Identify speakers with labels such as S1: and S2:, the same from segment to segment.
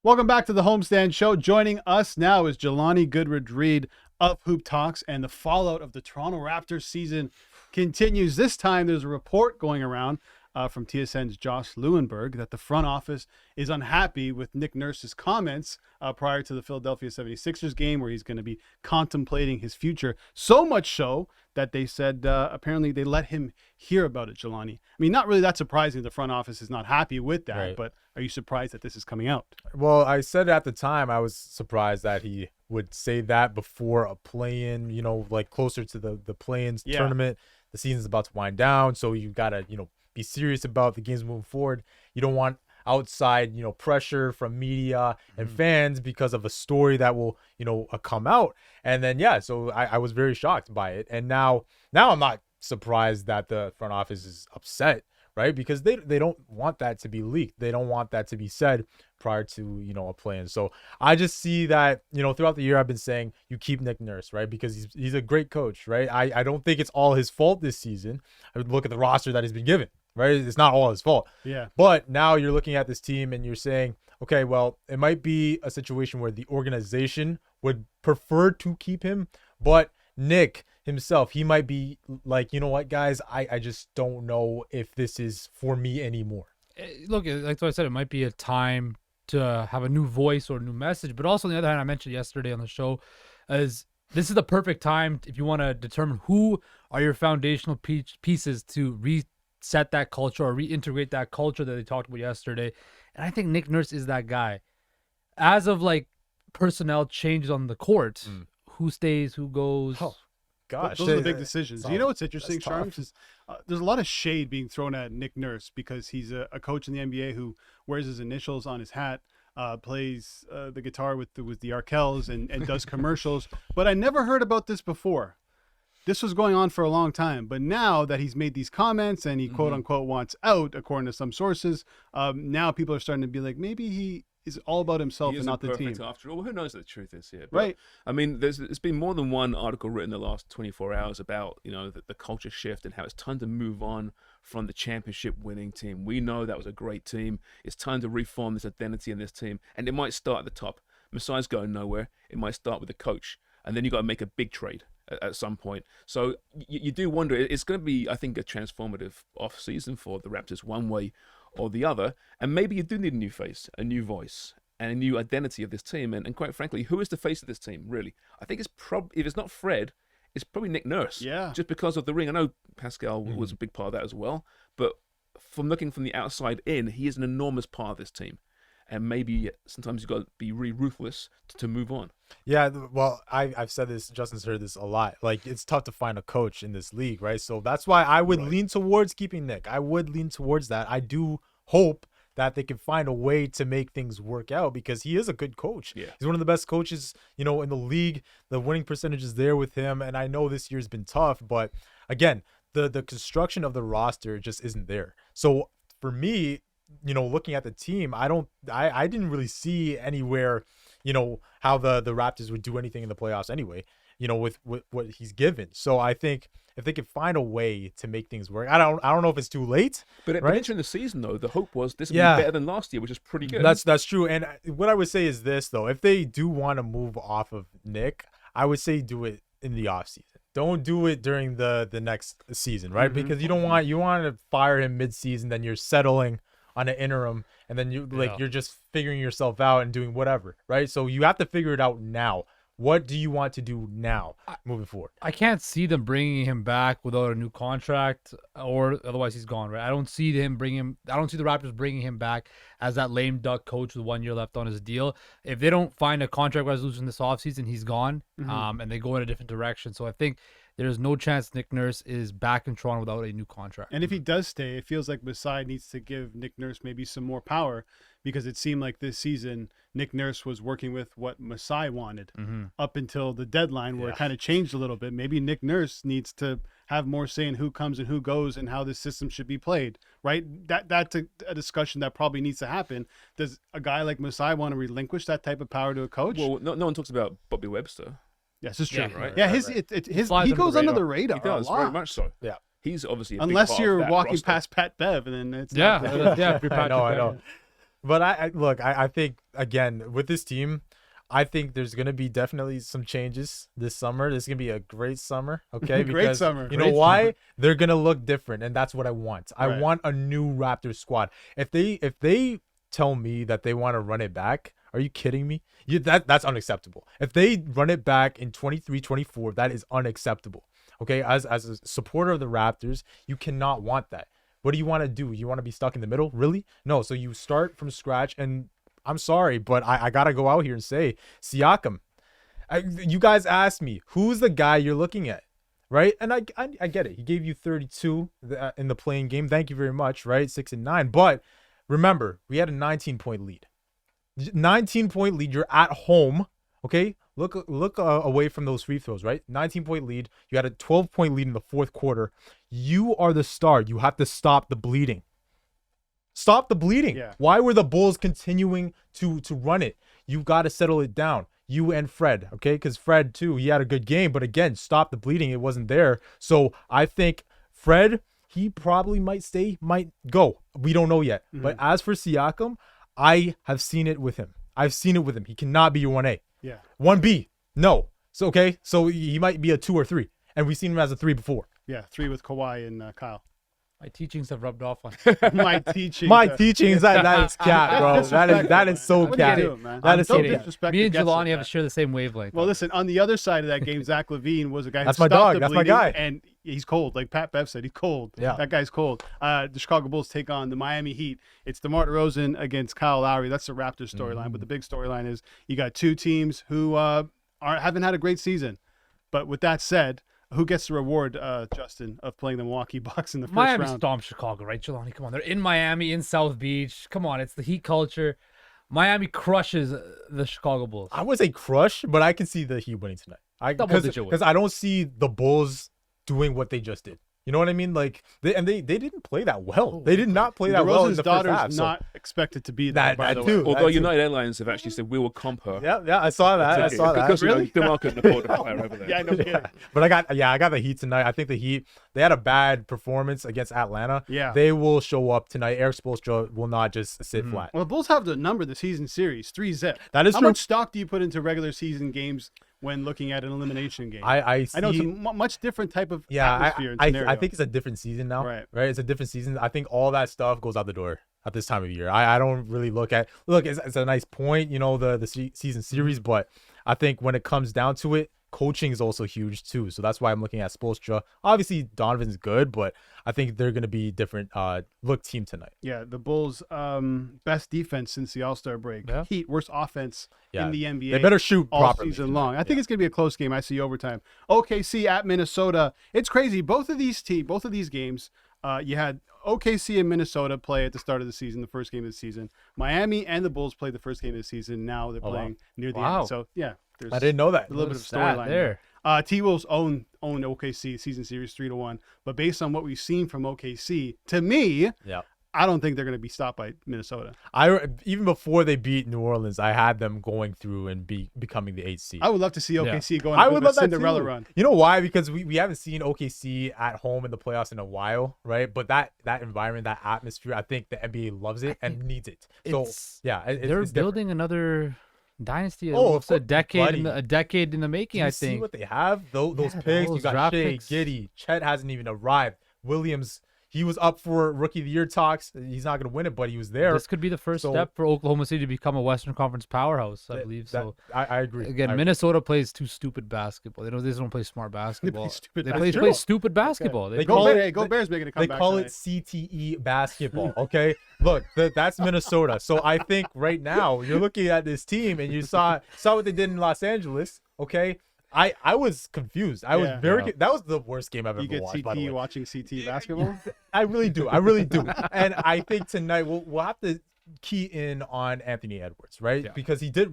S1: Welcome back to the Homestand Show. Joining us now is Jelani Goodridge-Reed of Hoop Talks, and the fallout of the Toronto Raptors season continues. This time there's a report going around from TSN's Josh Lewenberg that the front office is unhappy with Nick Nurse's comments prior to the Philadelphia 76ers game, where he's going to be contemplating his future. So much so that they said apparently they let him hear about it, Jelani. I mean, not really that surprising the front office is not happy with that, right. But are you surprised that this is coming out?
S2: Well, I said at the time I was surprised that he would say that before a play-in, like closer to the play-in tournament. The season's about to wind down, so you got to, be serious about the games moving forward. You don't want outside, pressure from media and fans because of a story that will, come out. And then, so I was very shocked by it. And now I'm not surprised that the front office is upset, right? Because they don't want that to be leaked. They don't want that to be said prior to, a play-in. So I just see that, throughout the year I've been saying you keep Nick Nurse, right? Because he's a great coach, right? I don't think it's all his fault this season. I would look at the roster that he's been given. Right? It's not all his fault.
S1: Yeah.
S2: But now you're looking at this team and you're saying, okay, well, it might be a situation where the organization would prefer to keep him, but Nick himself, he might be like, you know what, guys, I just don't know if this is for me anymore.
S3: Look, like I said, it might be a time to have a new voice or a new message, but also on the other hand, I mentioned yesterday on the show, is this is the perfect time if you want to determine who are your foundational pieces to reset that culture or reintegrate that culture that they talked about yesterday. And I think Nick Nurse is that guy. As of personnel changes on the court, who stays, who goes.
S2: Oh, gosh.
S1: Those are the big decisions. You know what's interesting, Sharms, is there's a lot of shade being thrown at Nick Nurse because he's a coach in the NBA who wears his initials on his hat, plays the guitar with the Arkells and does commercials. But I never heard about this before. This was going on for a long time, but now that he's made these comments and he quote unquote wants out, according to some sources, now people are starting to be like, maybe he is all about himself and not the team.
S4: After all, who knows what the truth is here? But,
S1: right.
S4: I mean, there's been more than one article written in the last 24 hours about the culture shift and how it's time to move on from the championship winning team. We know that was a great team. It's time to reform this identity in this team, and it might start at the top. Masai's going nowhere. It might start with the coach, and then you got to make a big trade at some point. So you do wonder, it's going to be, I think, a transformative off season for the Raptors one way or the other. And maybe you do need a new face, a new voice, and a new identity of this team. And quite frankly, who is the face of this team, really? I think it's probably, if it's not Fred, it's probably Nick Nurse.
S1: Yeah.
S4: Just because of the ring. I know Pascal was a big part of that as well. But from looking from the outside in, he is an enormous part of this team. And maybe sometimes you've got to be really ruthless to move on.
S2: Yeah, well, I've said this, Justin's heard this a lot. It's tough to find a coach in this league, right? So that's why I would lean towards keeping Nick. I would lean towards that. I do hope that they can find a way to make things work out because he is a good coach.
S4: Yeah.
S2: He's one of the best coaches, in the league. The winning percentage is there with him, and I know this year's been tough, but again, the construction of the roster just isn't there. So for me, looking at the team, I didn't really see anywhere, how the Raptors would do anything in the playoffs anyway, with what he's given. So I think if they could find a way to make things work, I don't know if it's too late.
S4: But
S2: right?
S4: entering the season, though, the hope was this would be better than last year, which is pretty good.
S2: That's true. And what I would say is this, though, if they do want to move off of Nick, I would say do it in the offseason. Don't do it during the next season, right? Because you want to fire him mid-season, then you're settling on an interim, and then you're just figuring yourself out and doing whatever, right? So you have to figure it out now. What do you want to do now moving forward?
S3: I can't see them bringing him back without a new contract, or otherwise he's gone, right? I don't see the Raptors bringing him back as that lame duck coach with 1 year left on his deal. If they don't find a contract resolution this offseason, he's gone, and they go in a different direction. So I think there's no chance Nick Nurse is back in Toronto without a new contract.
S1: And if he does stay, it feels like Masai needs to give Nick Nurse maybe some more power, because it seemed like this season Nick Nurse was working with what Masai wanted up until the deadline, where it kind of changed a little bit. Maybe Nick Nurse needs to have more say in who comes and who goes and how this system should be played, right? That's a discussion that probably needs to happen. Does a guy like Masai want to relinquish that type of power to a coach?
S4: Well, no one talks about Bobby Webster.
S1: Yes, it's true.
S4: Yeah, right.
S1: Yeah, he goes under the radar.
S4: He does,
S1: a lot.
S4: very much so.
S2: Yeah.
S4: He's obviously a big
S1: unless
S4: part
S1: you're
S4: of that
S1: walking
S4: roster.
S1: past Pat Bev, and then it's
S3: I know.
S2: But I think again with this team, I think there's gonna be definitely some changes this summer. This is gonna be a great summer, okay?
S1: Great
S2: Because
S1: summer.
S2: you know
S1: Great
S2: why?
S1: summer.
S2: They're gonna look different, and that's what I want. I
S1: Right.
S2: want a new Raptors squad. If they tell me that they want to run it back, are you kidding me? That's unacceptable. If they run it back in 23, 24, that is unacceptable. Okay, as a supporter of the Raptors, you cannot want that. What do you want to do? You want to be stuck in the middle? Really? No. So you start from scratch, and I'm sorry, but I gotta go out here and say Siakam. You guys asked me who's the guy you're looking at, right? And I get it. He gave you 32 in the playing game. Thank you very much, right? 6 and 9. But remember, we had a 19-point lead. 19-point lead. You're at home. Okay. Look away from those free throws, right? 19-point lead. You had a 12-point lead in the fourth quarter. You are the star. You have to stop the bleeding. Stop the bleeding.
S1: Yeah.
S2: Why were the Bulls continuing to run it? You got to settle it down. You and Fred, okay? Because Fred, too, he had a good game. But again, stop the bleeding. It wasn't there. So I think Fred, he probably might stay, might go. We don't know yet.
S1: Mm-hmm.
S2: But as for Siakam, I have seen it with him. I've seen it with him. He cannot be your 1A.
S1: Yeah.
S2: 1B, no. So, okay, so he might be a 2 or 3. And we've seen him as a 3 before.
S1: Yeah. 3 with Kawhi and Kyle.
S3: My teachings have rubbed off on.
S1: My teaching.
S2: My teachings, that is cap, bro. That is so
S1: What are you
S2: cap.
S1: doing, man?
S2: That is so
S1: Don't
S2: cap.
S1: disrespect
S3: Me
S1: the
S3: and
S1: guests like
S3: Jelani have
S1: that.
S3: to share the same wavelength.
S1: Well, listen, on the other side of that game, Zach LaVine was a guy who
S2: That's my
S1: stopped
S2: dog.
S1: the
S2: That's my
S1: bleeding,
S2: guy.
S1: and he's cold. Like Pat Bev said, he's cold.
S2: Yeah.
S1: That guy's cold. The Chicago Bulls take on the Miami Heat. It's DeMar DeRozan against Kyle Lowry. That's the Raptors storyline. But the big storyline is you got two teams who haven't had a great season. But with that said, who gets the reward, Justin, of playing the Milwaukee Bucks in the first
S3: Miami
S1: round?
S3: stomped Chicago, right, Jelani? Come on, they're in Miami, in South Beach. Come on, it's the Heat culture. Miami crushes the Chicago Bulls.
S2: I would say crush, but I can see the Heat winning tonight.
S3: Double-digit win.
S2: Because I don't see the Bulls doing what they just did. You know what I mean? Like they didn't play that well. They did not play that well in
S1: DeRozan's
S2: the first
S1: daughter's
S2: half. So.
S1: not expected to be there,
S2: That-
S1: by
S2: that
S1: the
S2: too.
S1: way.
S4: Although
S2: That's
S4: United Airlines have actually said we will comp her.
S2: Yeah, I saw that. I saw that.
S4: Because
S1: Really?
S4: DeMar couldn't afford to fly her over there.
S1: Yeah, no kidding.
S2: But I got the Heat tonight. I think the Heat, they had a bad performance against Atlanta.
S1: Yeah.
S2: They will show up tonight. Eric Spoelstra will not just sit flat.
S1: Well, the Bulls have the number the season series, 3-0.
S2: That is
S1: How
S2: true.
S1: much stock do you put into regular season games when looking at an elimination game?
S2: I see.
S1: I know it's a much different type of
S2: Yeah,
S1: atmosphere and
S2: I
S1: scenario.
S2: think it's a different season now.
S1: Right.
S2: It's a different season. I think all that stuff goes out the door at this time of year. I don't really look, it's a nice point, the season series, but I think when it comes down to it, coaching is also huge too. So that's why I'm looking at Spoelstra. Obviously, Donovan's good, but I think they're going to be different look team tonight.
S1: Yeah, the Bulls' best defense since the All-Star break.
S3: Yeah.
S1: Heat, worst offense
S2: Yeah.
S1: in the NBA.
S2: They better shoot
S1: all
S2: properly
S1: season
S2: tonight.
S1: long. I think it's going to be a close game. I see overtime. OKC at Minnesota. It's crazy. Both of these games, you had OKC and Minnesota play at the start of the season, the first game of the season. Miami and the Bulls played the first game of the season. Now they're
S2: Oh, wow.
S1: playing near the
S3: Wow.
S1: end. So, yeah, there's
S2: I didn't know that.
S1: a little bit of
S3: Stat
S1: storyline
S3: there.
S1: T-Wolves own OKC season series 3-1. But based on what we've seen from OKC, to me,
S2: Yeah.
S1: I don't think they're going to be stopped by Minnesota.
S2: Even before they beat New Orleans, I had them going through and becoming the 8th seed.
S1: I would love to see OKC going
S2: I
S1: on
S2: would
S1: a
S2: love that
S1: Cinderella
S2: too.
S1: run.
S2: You know why? Because we haven't seen OKC at home in the playoffs in a while, right? But that environment, that atmosphere, I think the NBA loves it and needs it. So
S3: It's-
S2: yeah,
S3: They're
S2: it's different.
S3: building another dynasty.
S2: Oh,
S3: Almost
S2: of
S3: a decade,
S2: buddy.
S3: a decade in the making.
S2: Do you
S3: I
S2: see
S3: think.
S2: what they have? Those
S3: Yeah,
S2: picks.
S3: those
S2: You got
S3: draft
S2: Shea,
S3: picks.
S2: Giddey, Chet hasn't even arrived. Williams, he was up for Rookie of the Year talks. He's not going to win it, but he was there.
S3: This could be the first
S2: So-
S3: step for Oklahoma City to become a Western Conference powerhouse. I believe so.
S2: I agree.
S3: Again, Minnesota plays too stupid basketball. They don't play smart basketball.
S1: stupid
S3: They
S1: basketball.
S3: play stupid basketball.
S2: They
S3: They
S2: call
S3: play-
S2: it-
S1: Bears making a
S2: They
S1: comeback.
S2: call
S1: tonight.
S2: it CTE basketball. Okay, look, that's Minnesota. So I think right now you're looking at this team and you saw what they did in Los Angeles. Okay, I was confused. I was
S1: Yeah.
S2: very. That was the worst game I've
S1: You
S2: ever
S1: get
S2: watched. By the
S1: CT
S2: way.
S1: watching CT basketball.
S2: I really do. I really do. And I think tonight we'll have to key in on Anthony Edwards, right?
S3: Yeah.
S2: Because he did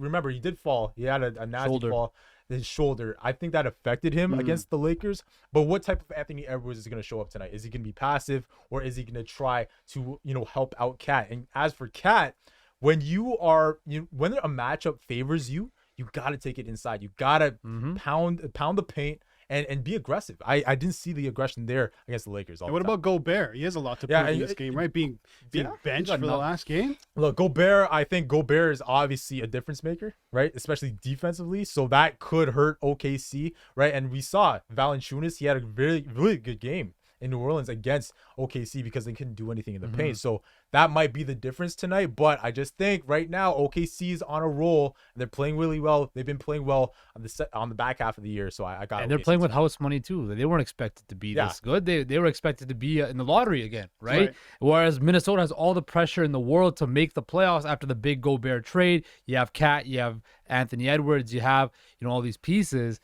S2: fall. He had a nasty
S3: Shoulder.
S2: fall. His shoulder. I think that affected him against the Lakers. But what type of Anthony Edwards is going to show up tonight? Is he going to be passive or is he going to try to, help out Cat? And as for Cat, when when a matchup favors you, you got to take it inside. You got to pound the paint and be aggressive. I didn't see the aggression there against the Lakers.
S1: And what about Gobert? He has a lot to prove in this game, right? Being benched for the last game.
S2: Look, Gobert, I think Gobert is obviously a difference maker, right? Especially defensively. So that could hurt OKC, right? And we saw Valanciunas, he had a really good game in New Orleans against OKC because they couldn't do anything in the paint. So that might be the difference tonight. But I just think right now OKC is on a roll. They're playing really well. They've been playing well on the back half of the year. So I got.
S3: And they're playing with house money too. They weren't expected to be this good. They were expected to be in the lottery again, right? Whereas Minnesota has all the pressure in the world to make the playoffs after the big Gobert trade. You have Cat, you have Anthony Edwards, you have all these pieces.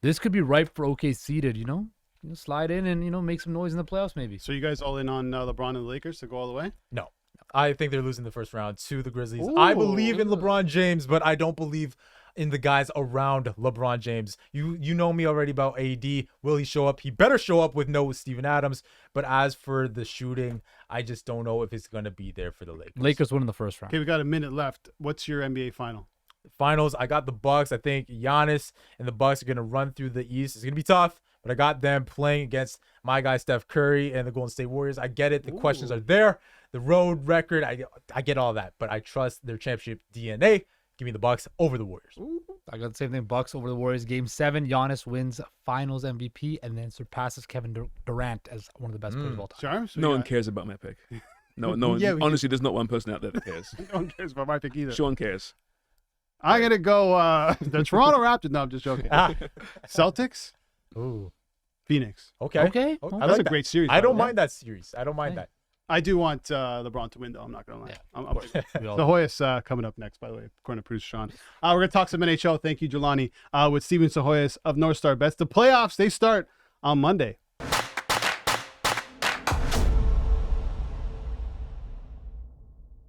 S3: This could be ripe for OKC to slide in and make some noise in the playoffs maybe.
S1: So you guys all in on LeBron and the Lakers to go all the way?
S2: No. I think they're losing the first round to the Grizzlies.
S1: Ooh.
S2: I believe in LeBron James, but I don't believe in the guys around LeBron James. You know me already about AD. Will he show up? He better show up with no Steven Adams. But as for the shooting, I just don't know if it's going to be there for the Lakers.
S3: Lakers win in the first round.
S1: Okay, we got a minute left. What's your NBA final?
S2: Finals, I got the Bucks. I think Giannis and the Bucks are going to run through the East. It's going to be tough, but I got them playing against my guy Steph Curry and the Golden State Warriors. I get it. The questions are there. The road record, I get all that, but I trust their championship DNA. Give me the Bucks over the Warriors.
S3: I got the same thing. Bucks over the Warriors. Game 7, Giannis wins Finals MVP and then surpasses Kevin Durant as one of the best players of all time.
S1: Charms?
S4: No one cares about my pick. No one.
S1: Yeah,
S4: Honestly, there's not one person out there that cares.
S1: No one cares about my pick either.
S4: Sean cares.
S1: I'm going to go the Toronto Raptors. No, I'm just joking. Celtics,
S2: Ooh.
S1: Phoenix.
S2: Okay.
S3: Okay.
S2: I
S1: That's
S2: like
S1: a
S2: that.
S1: great series.
S2: I don't
S1: by
S2: mind that series. I don't mind
S3: Hey.
S2: that.
S1: I do want LeBron to win, though. I'm not going to lie.
S3: Yeah,
S1: I'm
S3: We all-
S1: The Hoyas coming up next, by the way, according to producer Sean. We're going to talk some NHL. Thank you, Jelani, with Steven Sahoyas of North Star Bets. The playoffs, they start on Monday.